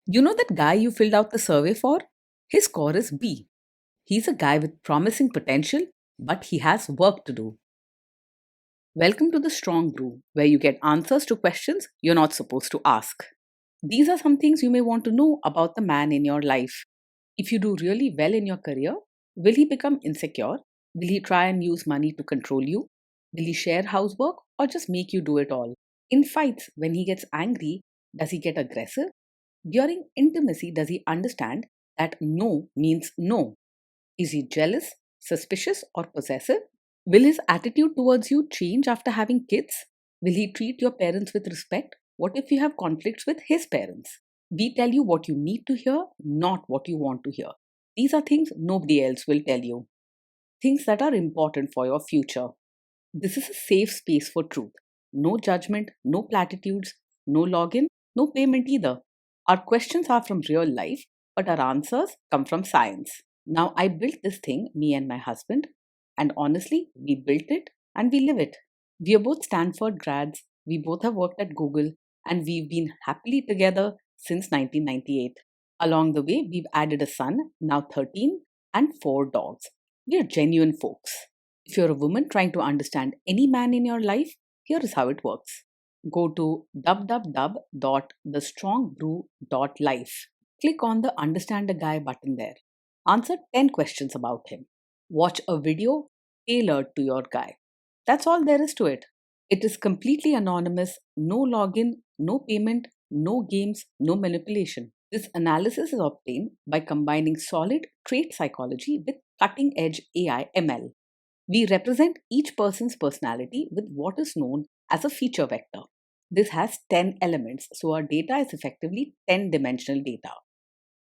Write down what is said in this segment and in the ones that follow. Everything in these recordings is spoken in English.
You know that guy you filled out the survey for? His score is B. He's a guy with promising potential, but he has work to do. Welcome to the Strong Brew, where you get answers to questions you're not supposed to ask. These are some things you may want to know about the man in your life. If you do really well in your career, will he become insecure? Will he try and use money to control you? Will he share housework or just make you do it all? In fights, when he gets angry, does he get aggressive? During intimacy, does he understand that no means no? Is he jealous, suspicious, or possessive? Will his attitude towards you change after having kids? Will he treat your parents with respect? What if you have conflicts with his parents? We tell you what you need to hear, not what you want to hear. These are things nobody else will tell you, things that are important for your future. This is a safe space for truth. No judgment, no platitudes, no login, no payment either. Our questions are from real life, but our answers come from science. Now, I built this thing, me and my husband, and honestly, we built it and we live it. We are both Stanford grads, we both have worked at Google, and we've been happily together since 1998. Along the way, we've added a son, now 13, and 4 dogs. We are genuine folks. If you're a woman trying to understand any man in your life, here is how it works. Go to www.thestrongbrew.life. Click on the Understand a Guy button there. Answer 10 questions about him. Watch a video tailored to your guy. That's all there is to it. It is completely anonymous, no login, no payment, no games, no manipulation. This analysis is obtained by combining solid trait psychology with cutting edge AI ML. We represent each person's personality with what is known as a feature vector. This has 10 elements, so our data is effectively 10 dimensional data.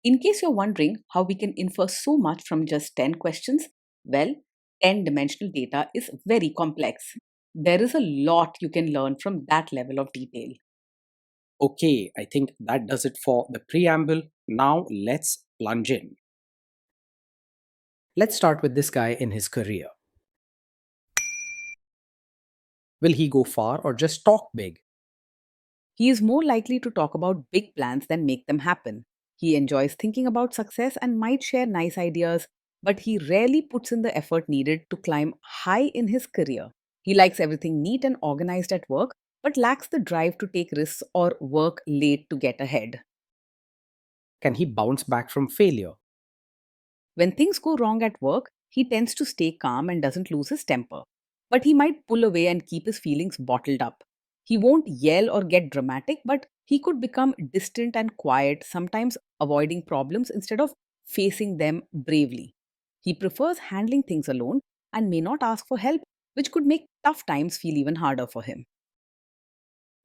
In case you're wondering how we can infer so much from just 10 questions, well, 10 dimensional data is very complex. There is a lot you can learn from that level of detail. Okay, I think that does it for the preamble. Now let's plunge in. Let's start with this guy in his career. Will he go far or just talk big? He is more likely to talk about big plans than make them happen. He enjoys thinking about success and might share nice ideas, but he rarely puts in the effort needed to climb high in his career. He likes everything neat and organized at work, but lacks the drive to take risks or work late to get ahead. Can he bounce back from failure? When things go wrong at work, he tends to stay calm and doesn't lose his temper. But he might pull away and keep his feelings bottled up. He won't yell or get dramatic, but he could become distant and quiet, sometimes avoiding problems instead of facing them bravely. He prefers handling things alone and may not ask for help, which could make tough times feel even harder for him.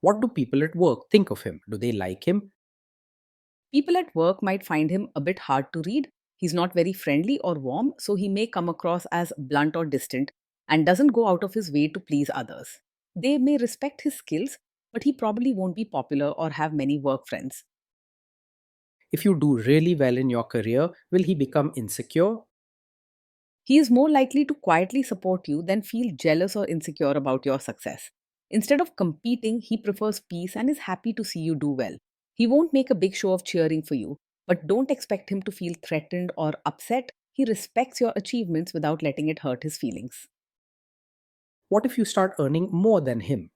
What do people at work think of him? Do they like him? People at work might find him a bit hard to read. He's not very friendly or warm, so he may come across as blunt or distant and doesn't go out of his way to please others. They may respect his skills, but he probably won't be popular or have many work friends. If you do really well in your career, will he become insecure? He is more likely to quietly support you than feel jealous or insecure about your success. Instead of competing, he prefers peace and is happy to see you do well. He won't make a big show of cheering for you, but don't expect him to feel threatened or upset. He respects your achievements without letting it hurt his feelings. What if you start earning more than him?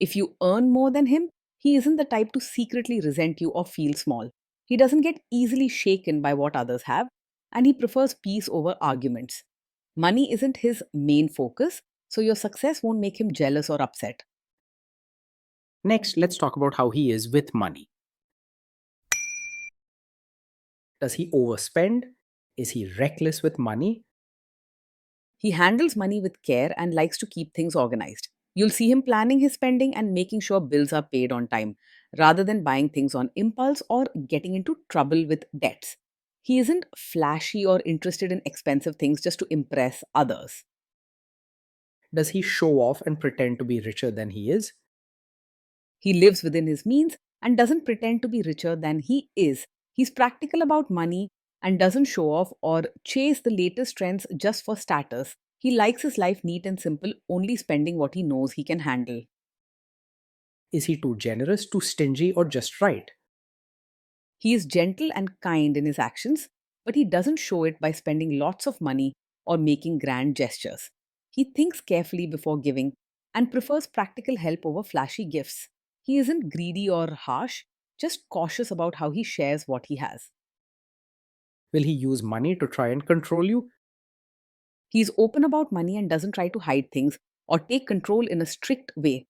If you earn more than him, he isn't the type to secretly resent you or feel small. He doesn't get easily shaken by what others have, and he prefers peace over arguments. Money isn't his main focus, so your success won't make him jealous or upset. Next, let's talk about how he is with money. Does he overspend? Is he reckless with money? He handles money with care and likes to keep things organized. You'll see him planning his spending and making sure bills are paid on time, rather than buying things on impulse or getting into trouble with debts. He isn't flashy or interested in expensive things just to impress others. Does he show off and pretend to be richer than he is? He lives within his means and doesn't pretend to be richer than he is. He's practical about money and doesn't show off or chase the latest trends just for status. He likes his life neat and simple, only spending what he knows he can handle. Is he too generous, too stingy, or just right? He is gentle and kind in his actions, but he doesn't show it by spending lots of money or making grand gestures. He thinks carefully before giving and prefers practical help over flashy gifts. He isn't greedy or harsh, just cautious about how he shares what he has. Will he use money to try and control you? He's open about money and doesn't try to hide things or take control in a strict way.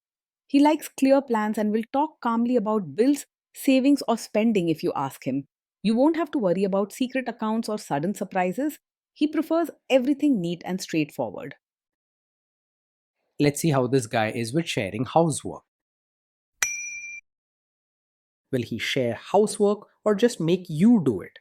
He likes clear plans and will talk calmly about bills, savings, or spending if you ask him. You won't have to worry about secret accounts or sudden surprises. He prefers everything neat and straightforward. Let's see how this guy is with sharing housework. Will he share housework or just make you do it?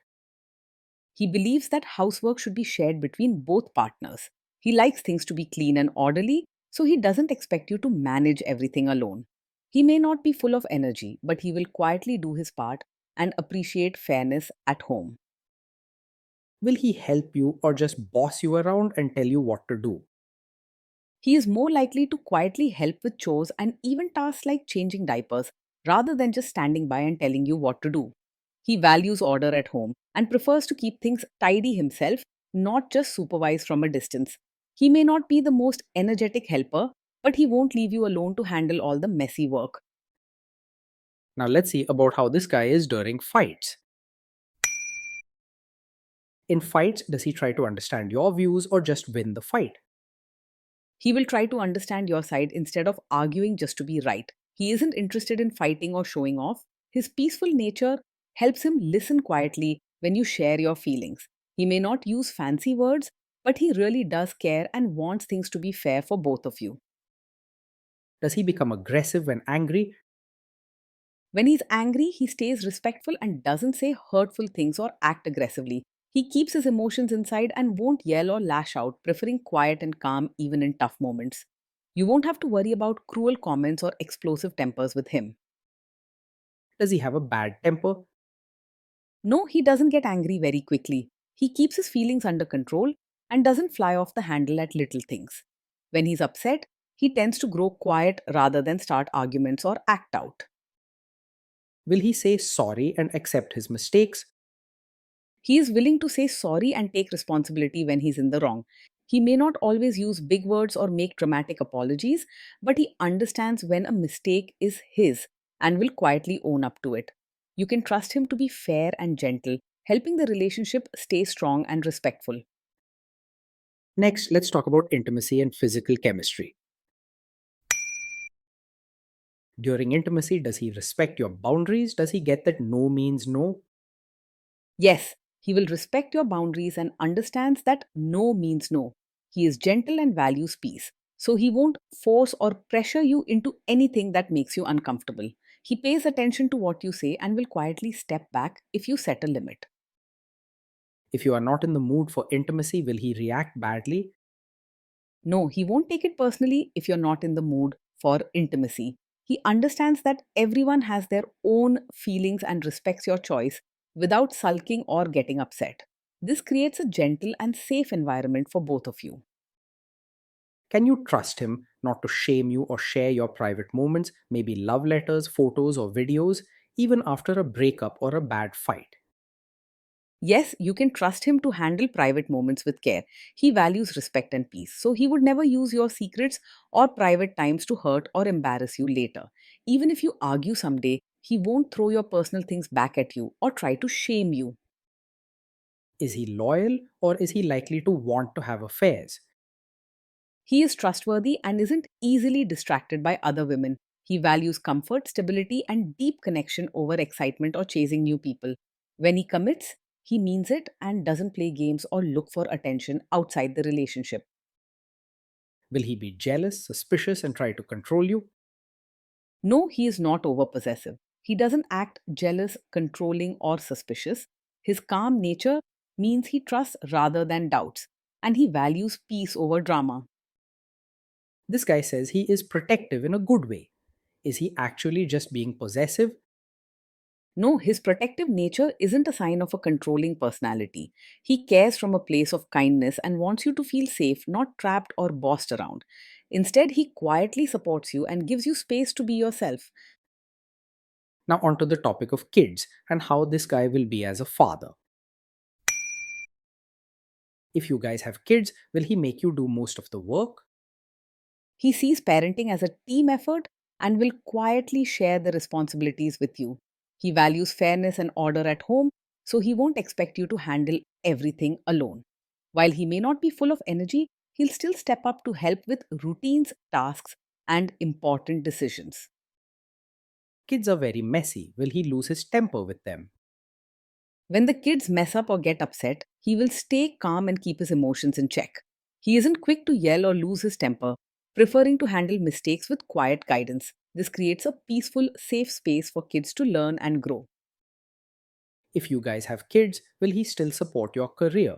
He believes that housework should be shared between both partners. He likes things to be clean and orderly, so he doesn't expect you to manage everything alone. He may not be full of energy, but he will quietly do his part and appreciate fairness at home. Will he help you or just boss you around and tell you what to do? He is more likely to quietly help with chores and even tasks like changing diapers rather than just standing by and telling you what to do. He values order at home and prefers to keep things tidy himself, not just supervise from a distance. He may not be the most energetic helper, but he won't leave you alone to handle all the messy work. Now let's see about how this guy is during fights. In fights, does he try to understand your views or just win the fight? He will try to understand your side instead of arguing just to be right. He isn't interested in fighting or showing off. His peaceful nature helps him listen quietly when you share your feelings. He may not use fancy words, but he really does care and wants things to be fair for both of you. Does he become aggressive when angry? When he's angry, he stays respectful and doesn't say hurtful things or act aggressively. He keeps his emotions inside and won't yell or lash out, preferring quiet and calm even in tough moments. You won't have to worry about cruel comments or explosive tempers with him. Does he have a bad temper? No, he doesn't get angry very quickly. He keeps his feelings under control and doesn't fly off the handle at little things. When he's upset, he tends to grow quiet rather than start arguments or act out. Will he say sorry and accept his mistakes? He is willing to say sorry and take responsibility when he's in the wrong. He may not always use big words or make dramatic apologies, but he understands when a mistake is his and will quietly own up to it. You can trust him to be fair and gentle, helping the relationship stay strong and respectful. Next, let's talk about intimacy and physical chemistry. During intimacy, does he respect your boundaries? Does he get that no means no? Yes, he will respect your boundaries and understands that no means no. He is gentle and values peace, so he won't force or pressure you into anything that makes you uncomfortable. He pays attention to what you say and will quietly step back if you set a limit. If you are not in the mood for intimacy, will he react badly? No, he won't take it personally if you're not in the mood for intimacy. He understands that everyone has their own feelings and respects your choice without sulking or getting upset. This creates a gentle and safe environment for both of you. Can you trust him not to shame you or share your private moments, maybe love letters, photos, or videos, even after a breakup or a bad fight? Yes, you can trust him to handle private moments with care. He values respect and peace, so he would never use your secrets or private times to hurt or embarrass you later. Even if you argue someday, he won't throw your personal things back at you or try to shame you. Is he loyal or is he likely to want to have affairs? He is trustworthy and isn't easily distracted by other women. He values comfort, stability, and deep connection over excitement or chasing new people. When he commits, he means it and doesn't play games or look for attention outside the relationship. Will he be jealous, suspicious, and try to control you? No, he is not overpossessive. He doesn't act jealous, controlling, or suspicious. His calm nature means he trusts rather than doubts, and he values peace over drama. This guy says he is protective in a good way. Is he actually just being possessive? No, his protective nature isn't a sign of a controlling personality. He cares from a place of kindness and wants you to feel safe, not trapped or bossed around. Instead, he quietly supports you and gives you space to be yourself. Now, on to the topic of kids and how this guy will be as a father. If you guys have kids, will he make you do most of the work? He sees parenting as a team effort and will quietly share the responsibilities with you. He values fairness and order at home, so he won't expect you to handle everything alone. While he may not be full of energy, he'll still step up to help with routines, tasks, and important decisions. Kids are very messy. Will he lose his temper with them? When the kids mess up or get upset, he will stay calm and keep his emotions in check. He isn't quick to yell or lose his temper, preferring to handle mistakes with quiet guidance. This creates a peaceful, safe space for kids to learn and grow. If you guys have kids, will he still support your career?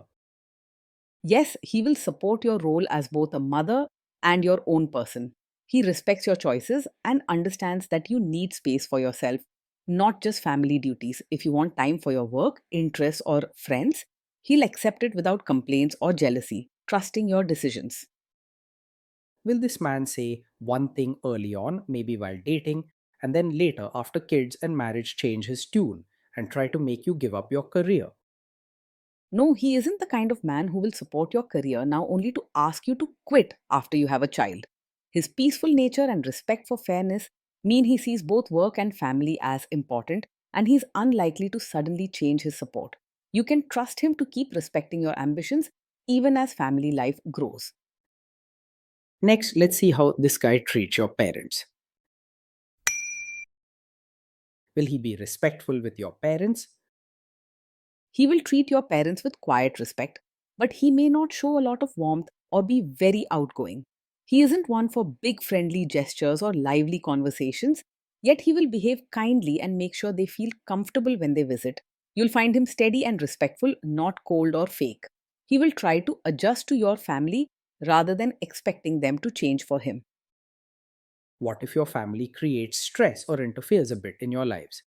Yes, he will support your role as both a mother and your own person. He respects your choices and understands that you need space for yourself, not just family duties. If you want time for your work, interests, or friends, he'll accept it without complaints or jealousy, trusting your decisions. Will this man say one thing early on, maybe while dating, and then later, after kids and marriage, change his tune and try to make you give up your career? No, he isn't the kind of man who will support your career now only to ask you to quit after you have a child. His peaceful nature and respect for fairness mean he sees both work and family as important, and he's unlikely to suddenly change his support. You can trust him to keep respecting your ambitions even as family life grows. Next, let's see how this guy treats your parents. Will he be respectful with your parents? He will treat your parents with quiet respect, but he may not show a lot of warmth or be very outgoing. He isn't one for big friendly gestures or lively conversations, yet he will behave kindly and make sure they feel comfortable when they visit. You'll find him steady and respectful, not cold or fake. He will try to adjust to your family rather than expecting them to change for him. What if your family creates stress or interferes a bit in your lives?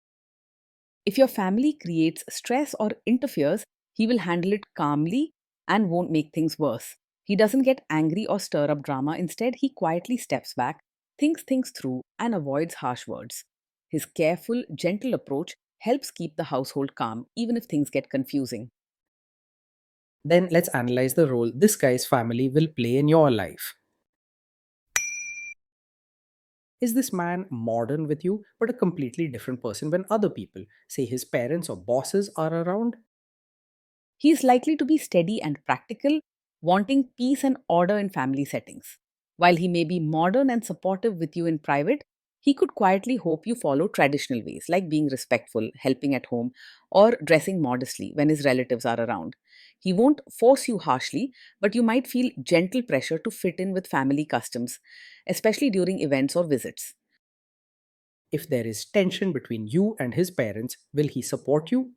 If your family creates stress or interferes, he will handle it calmly and won't make things worse. He doesn't get angry or stir up drama. Instead, he quietly steps back, thinks things through, and avoids harsh words. His careful, gentle approach helps keep the household calm, even if things get confusing. Then let's analyze the role this guy's family will play in your life. Is this man modern with you, but a completely different person when other people, say his parents or bosses, are around? He is likely to be steady and practical, wanting peace and order in family settings. While he may be modern and supportive with you in private, he could quietly hope you follow traditional ways like being respectful, helping at home, or dressing modestly when his relatives are around. He won't force you harshly, but you might feel gentle pressure to fit in with family customs, especially during events or visits. If there is tension between you and his parents, will he support you?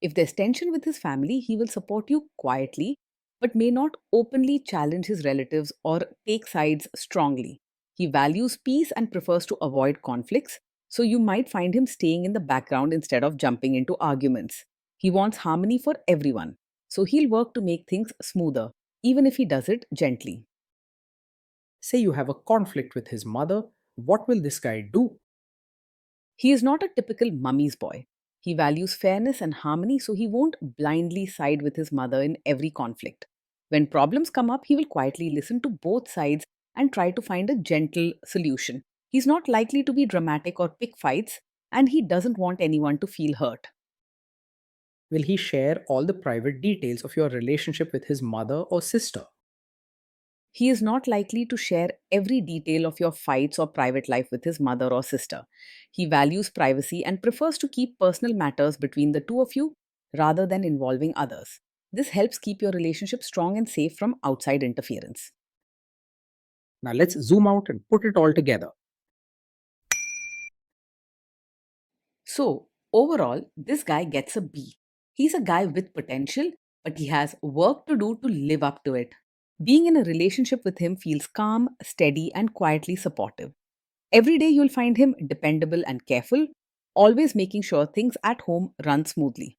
If there's tension with his family, he will support you quietly, but may not openly challenge his relatives or take sides strongly. He values peace and prefers to avoid conflicts, so you might find him staying in the background instead of jumping into arguments. He wants harmony for everyone, so he'll work to make things smoother, even if he does it gently. Say you have a conflict with his mother, what will this guy do? He is not a typical mummy's boy. He values fairness and harmony, so he won't blindly side with his mother in every conflict. When problems come up, he will quietly listen to both sides and try to find a gentle solution. He's not likely to be dramatic or pick fights, and he doesn't want anyone to feel hurt. Will he share all the private details of your relationship with his mother or sister? He is not likely to share every detail of your fights or private life with his mother or sister. He values privacy and prefers to keep personal matters between the two of you rather than involving others. This helps keep your relationship strong and safe from outside interference. Now let's zoom out and put it all together. So, overall, this guy gets a B. He's a guy with potential, but he has work to do to live up to it. Being in a relationship with him feels calm, steady, and quietly supportive. Every day you'll find him dependable and careful, always making sure things at home run smoothly.